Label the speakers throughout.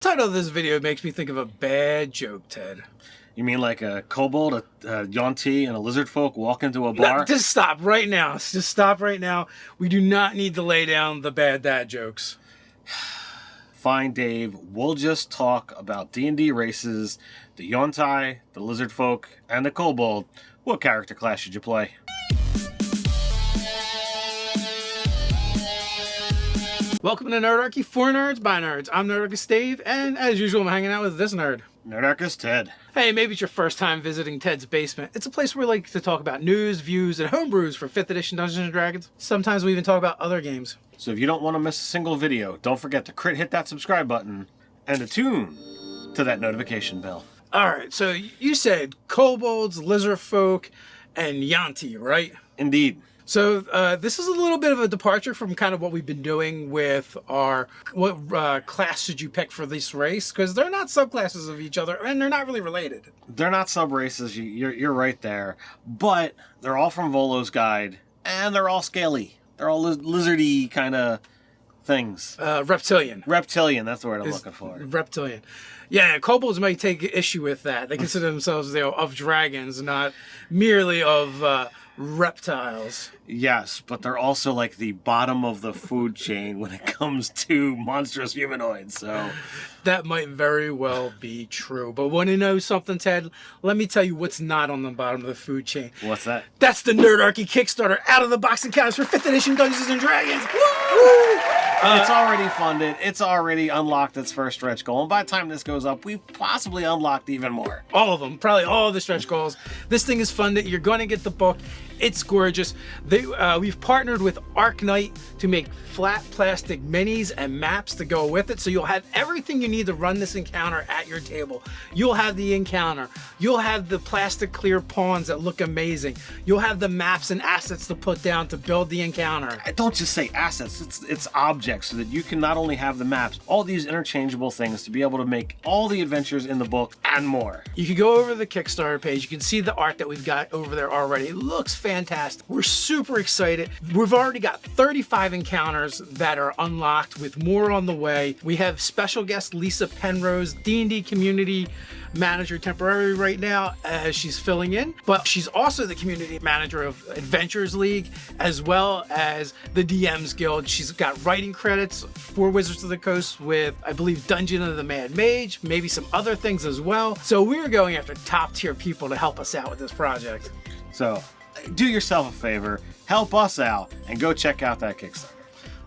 Speaker 1: The title of this video makes me think of a bad joke, Ted.
Speaker 2: You mean like a kobold, a Yuan-Ti, and a Lizardfolk walk into a bar?
Speaker 1: No, just stop right now. Just stop right now. We do not need to lay down the bad dad jokes.
Speaker 2: Fine, Dave. We'll just talk about D&D races, the Yuan-Ti, the Lizardfolk, and the Kobold. What character class should you play?
Speaker 1: Welcome to Nerdarchy for nerds by nerds. I'm Nerdarchy Dave, and as usual, I'm hanging out with this nerd.
Speaker 2: Nerdarchy Ted.
Speaker 1: Hey, maybe it's your first time visiting Ted's Basement. It's a place where we like to talk about news, views, and homebrews for 5th edition Dungeons & Dragons. Sometimes we even talk about other games.
Speaker 2: So if you don't want to miss a single video, don't forget to hit that subscribe button and attune to that notification bell.
Speaker 1: Alright, so you said Kobolds, Lizardfolk, and Yuan-Ti, right?
Speaker 2: Indeed.
Speaker 1: So this is a little bit of a departure from kind of what we've been doing with our, what class should you pick for this race? Because they're not subclasses of each other, and they're not really related.
Speaker 2: They're not sub-races, you're right there. But they're all from Volo's guide, and they're all scaly. They're all lizardy kind of things.
Speaker 1: Reptilian.
Speaker 2: Reptilian, that's the word I'm looking for.
Speaker 1: Reptilian. Yeah, kobolds might take issue with that. They consider themselves of dragons, not merely of reptiles.
Speaker 2: Yes, but they're also like the bottom of the food chain when it comes to monstrous humanoids, so...
Speaker 1: That might very well be true. But want to know something, Ted? Let me tell you what's not on the bottom of the food chain.
Speaker 2: What's that?
Speaker 1: That's the Nerdarchy Kickstarter out-of-the-box encounters for 5th edition Dungeons & Dragons! Woo!
Speaker 2: It's already funded. It's already unlocked its first stretch goal. And by the time this goes up, we've possibly unlocked even more.
Speaker 1: All of them. Probably all of the stretch goals. This thing is funded. You're going to get the book. It's gorgeous. We've partnered with Arknight to make flat plastic minis and maps to go with it. So you'll have everything you need to run this encounter at your table. You'll have the encounter. You'll have the plastic clear pawns that look amazing. You'll have the maps and assets to put down to build the encounter.
Speaker 2: Don't just say assets. It's objects so that you can not only have the maps, all these interchangeable things to be able to make all the adventures in the book and more.
Speaker 1: You can go over to the Kickstarter page. You can see the art that we've got over there already. It looks fantastic. We're super excited. We've already got 35 encounters that are unlocked with more on the way. We have special guest Lisa Penrose, D&D community manager temporarily right now as she's filling in, but she's also the community manager of Adventures League as well as the DMs Guild. She's got writing credits for Wizards of the Coast with, I believe, Dungeon of the Mad Mage, maybe some other things as well. So we're going after top tier people to help us out with this project.
Speaker 2: So do yourself a favor, help us out, and go check out that Kickstarter.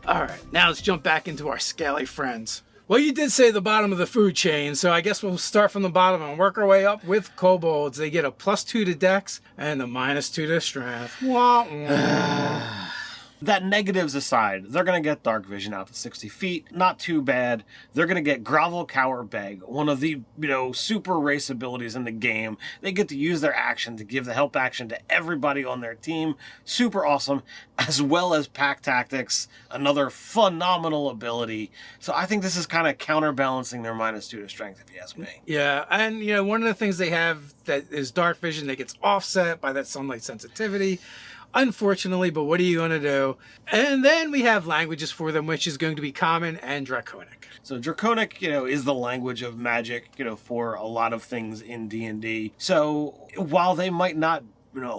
Speaker 1: All right, now let's jump back into our scaly friends. Well, you did say the bottom of the food chain, so I guess we'll start from the bottom and work our way up with kobolds. They get a +2 to dex and a -2 to strength. Wah, wah.
Speaker 2: That negatives aside, they're going to get dark vision out to 60 feet. Not too bad. They're going to get grovel, cower, beg. One of the, super race abilities in the game. They get to use their action to give the help action to everybody on their team. Super awesome. As well as pack tactics. Another phenomenal ability. So I think this is kind of counterbalancing their -2 to strength, if you ask me.
Speaker 1: Yeah, and one of the things they have that is dark vision that gets offset by that sunlight sensitivity. Unfortunately, but what are you going to do? And then we have languages for them, which is going to be common and Draconic.
Speaker 2: So Draconic, is the language of magic, for a lot of things in D&D. So while they might not,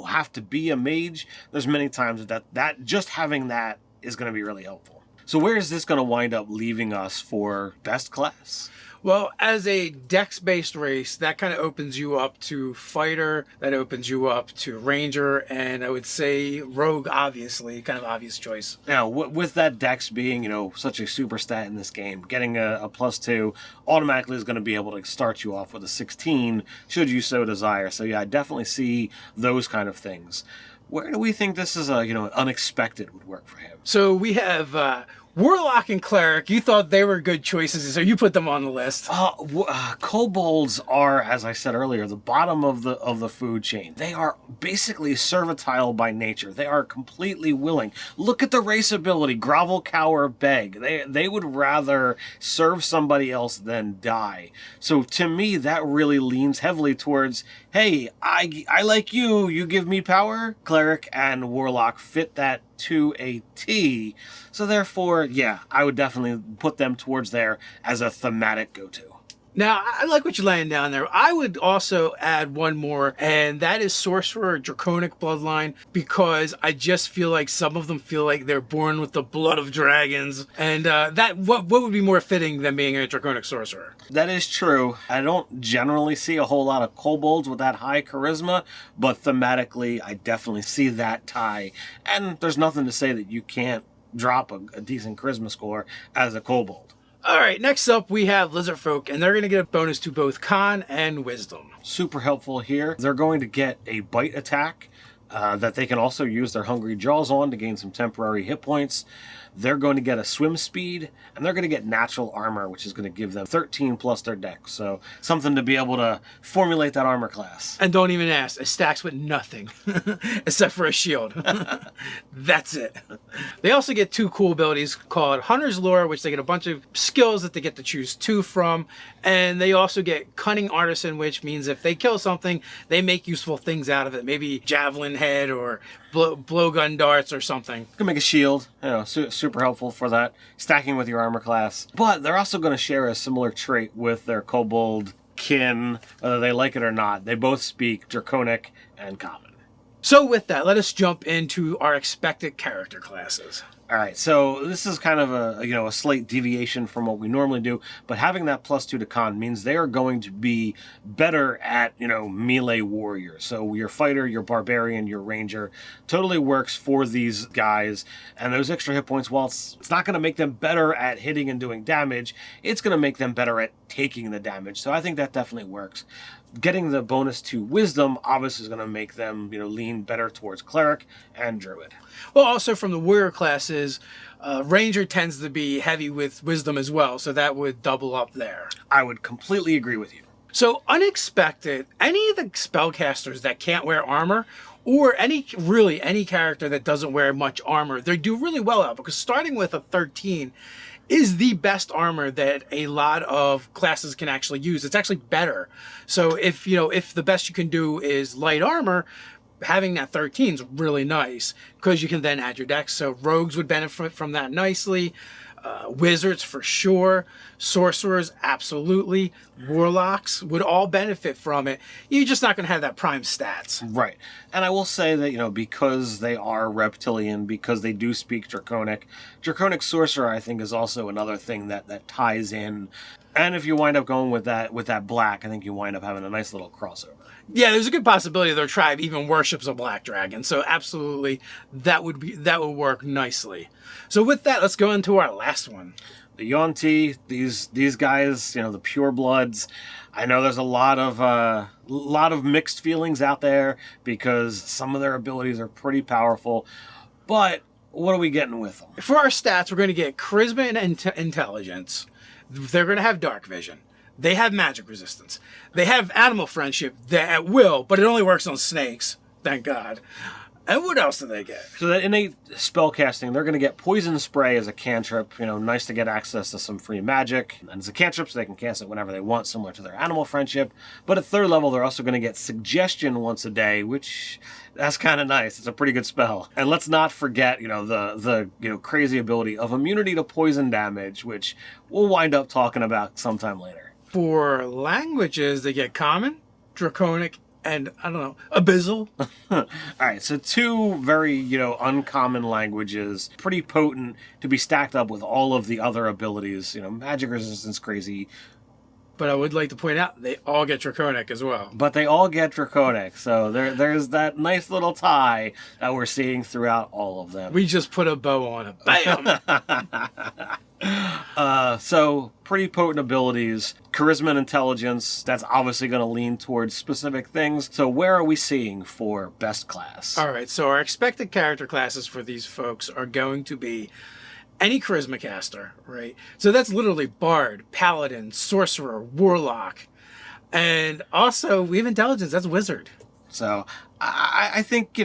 Speaker 2: have to be a mage, there's many times that just having that is going to be really helpful. So where is this going to wind up leaving us for best class?
Speaker 1: Well, as a dex-based race, that kind of opens you up to fighter, that opens you up to ranger, and I would say rogue, obviously, kind of obvious choice.
Speaker 2: Now, with that dex being, such a super stat in this game, getting a +2 automatically is going to be able to start you off with a 16, should you so desire. So yeah, I definitely see those kind of things. Where do we think this is unexpected would work for him?
Speaker 1: So we have Warlock and Cleric. You thought they were good choices, so you put them on the list.
Speaker 2: Kobolds are, as I said earlier, the bottom of the food chain. They are basically servitile by nature. They are completely willing. Look at the race ability, grovel, cower, beg. They would rather serve somebody else than die. So to me, that really leans heavily towards, hey, I like you. You give me power. Cleric and Warlock fit that to a T. So therefore, yeah, I would definitely put them towards there as a thematic go-to.
Speaker 1: Now, I like what you're laying down there. I would also add one more, and that is Sorcerer, Draconic Bloodline, because I just feel like some of them feel like they're born with the blood of dragons. And what would be more fitting than being a Draconic Sorcerer?
Speaker 2: That is true. I don't generally see a whole lot of kobolds with that high charisma, but thematically, I definitely see that tie. And there's nothing to say that you can't drop a decent charisma score as a kobold.
Speaker 1: All right, next up we have Lizardfolk, and they're going to get a bonus to both Con and Wisdom.
Speaker 2: Super helpful here. They're going to get a bite attack that they can also use their Hungry Jaws on to gain some temporary hit points. They're going to get a swim speed, and they're going to get natural armor, which is going to give them 13 plus their dex. So something to be able to formulate that armor class.
Speaker 1: And don't even ask, it stacks with nothing except for a shield. That's it. They also get two cool abilities called Hunter's Lure, which they get a bunch of skills that they get to choose two from. And they also get Cunning Artisan, which means if they kill something, they make useful things out of it. Maybe javelin head or blowgun darts or something.
Speaker 2: You can make a shield, super helpful for that, stacking with your armor class. But they're also going to share a similar trait with their kobold kin, whether they like it or not. They both speak Draconic and Common.
Speaker 1: So with that, let us jump into our expected character classes.
Speaker 2: All right, so this is kind of a slight deviation from what we normally do, but having that +2 to con means they are going to be better at, melee warriors. So your fighter, your barbarian, your ranger totally works for these guys, and those extra hit points, while it's not going to make them better at hitting and doing damage, it's going to make them better at taking the damage. So I think that definitely works. Getting the bonus to wisdom obviously is going to make them, lean better towards cleric and druid.
Speaker 1: Well, also from the warrior classes, ranger tends to be heavy with wisdom as well, so that would double up there.
Speaker 2: I would completely agree with you.
Speaker 1: So unexpected, any of the spellcasters that can't wear armor, or any character that doesn't wear much armor, they do really well out, because starting with a 13 is the best armor that a lot of classes can actually use. It's actually better. So if the best you can do is light armor, having that 13 is really nice, because you can then add your dex. So rogues would benefit from that nicely. Wizards for sure, sorcerers absolutely, warlocks would all benefit from it. You're just not going to have that prime stats.
Speaker 2: Right. And I will say that, because they are reptilian, because they do speak Draconic Sorcerer, I think, is also another thing that ties in. And if you wind up going with that black, I think you wind up having a nice little crossover.
Speaker 1: Yeah, there's a good possibility their tribe even worships a black dragon. So absolutely, that would work nicely. So with that, let's go into our last one.
Speaker 2: The Yuan-Ti, these guys, the purebloods. I know there's a lot of mixed feelings out there because some of their abilities are pretty powerful. But what are we getting with them?
Speaker 1: For our stats, we're going to get charisma and intelligence. They're going to have dark vision. They have magic resistance. They have animal friendship at will, but it only works on snakes. Thank God. And what else do they get?
Speaker 2: So that innate spellcasting, they're going to get poison spray as a cantrip. Nice to get access to some free magic. And as a cantrip, so they can cast it whenever they want, similar to their animal friendship. But at third level, they're also going to get suggestion once a day, which that's kind of nice. It's a pretty good spell. And let's not forget, the crazy ability of immunity to poison damage, which we'll wind up talking about sometime later.
Speaker 1: For languages, they get common, draconic, and abyssal.
Speaker 2: All right, so two very, uncommon languages, pretty potent to be stacked up with all of the other abilities. Magic resistance, crazy.
Speaker 1: But I would like to point out, they all get draconic as well.
Speaker 2: But they all get draconic, so there's that nice little tie that we're seeing throughout all of them.
Speaker 1: We just put a bow on it. Bam!
Speaker 2: So pretty potent abilities. Charisma and intelligence, that's obviously going to lean towards specific things. So where are we seeing for best class?
Speaker 1: All right, so our expected character classes for these folks are going to be any charisma caster, right? So that's literally bard, paladin, sorcerer, warlock. And also, we have intelligence, that's wizard.
Speaker 2: So I think,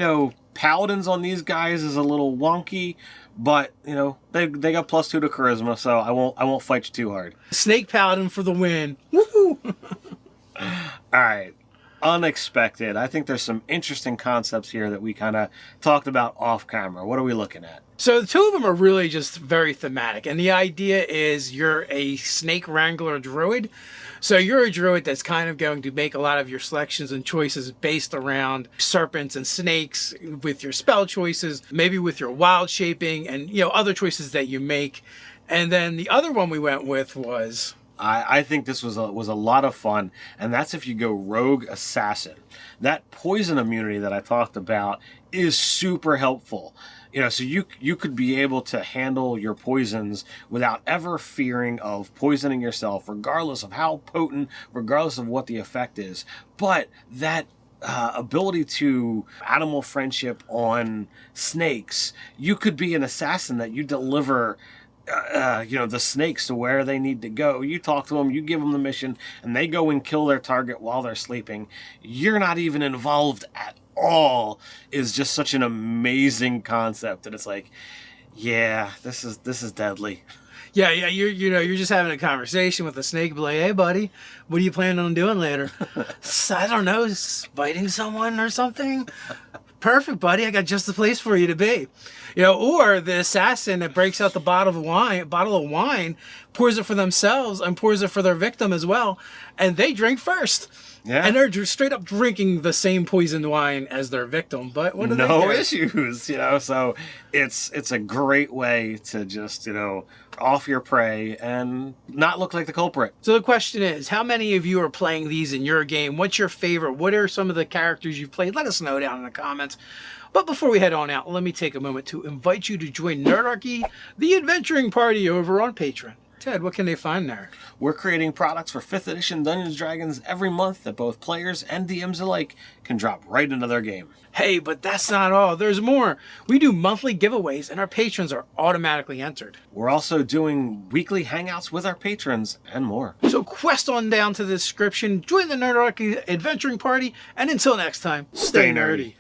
Speaker 2: paladins on these guys is a little wonky, but they got +2 to charisma, so I won't fight you too hard.
Speaker 1: Snake paladin for the win. Woohoo!
Speaker 2: All right. unexpected. I think there's some interesting concepts here that we kind of talked about off camera. What are we looking at?
Speaker 1: So the two of them are really just very thematic. And the idea is you're a snake wrangler druid. So you're a druid that's kind of going to make a lot of your selections and choices based around serpents and snakes with your spell choices, maybe with your wild shaping and, you know, other choices that you make. And then the other one we went with was...
Speaker 2: I think this was a lot of fun, and that's if you go rogue assassin. That poison immunity that I talked about is super helpful. You know, so you could be able to handle your poisons without ever fearing of poisoning yourself, regardless of how potent, regardless of what the effect is. But that ability to animal friendship on snakes, you could be an assassin that you deliver you know, the snakes to where they need to go. You talk to them, you give them the mission, and they go and kill their target while they're sleeping. You're not even involved at all. Is just such an amazing concept, and it's like, yeah, this is deadly.
Speaker 1: Yeah, you're just having a conversation with a snake, like, hey, buddy, what are you planning on doing later? I don't know, biting someone or something. Perfect, buddy. I got just the place for you to be. You know, or the assassin that breaks out the bottle of wine, pours it for themselves and pours it for their victim as well, and they drink first.
Speaker 2: Yeah.
Speaker 1: And they're straight up drinking the same poisoned wine as their victim. But what do they
Speaker 2: no
Speaker 1: care?
Speaker 2: issues, you know. So it's a great way to just, you know, off your prey and not look like the culprit.
Speaker 1: So the question is, how many of you are playing these in your game? What's your favorite? What are some of the characters you've played? Let us know down in the comments. But before we head on out, let me take a moment to invite you to join Nerdarchy, the adventuring party over on Patreon. Ted, what can they find there?
Speaker 2: We're creating products for 5th edition Dungeons & Dragons every month that both players and DMs alike can drop right into their game.
Speaker 1: Hey, but that's not all. There's more. We do monthly giveaways, and our patrons are automatically entered.
Speaker 2: We're also doing weekly hangouts with our patrons and more.
Speaker 1: So quest on down to the description, join the Nerdarchy adventuring party, and until next time,
Speaker 2: Stay nerdy.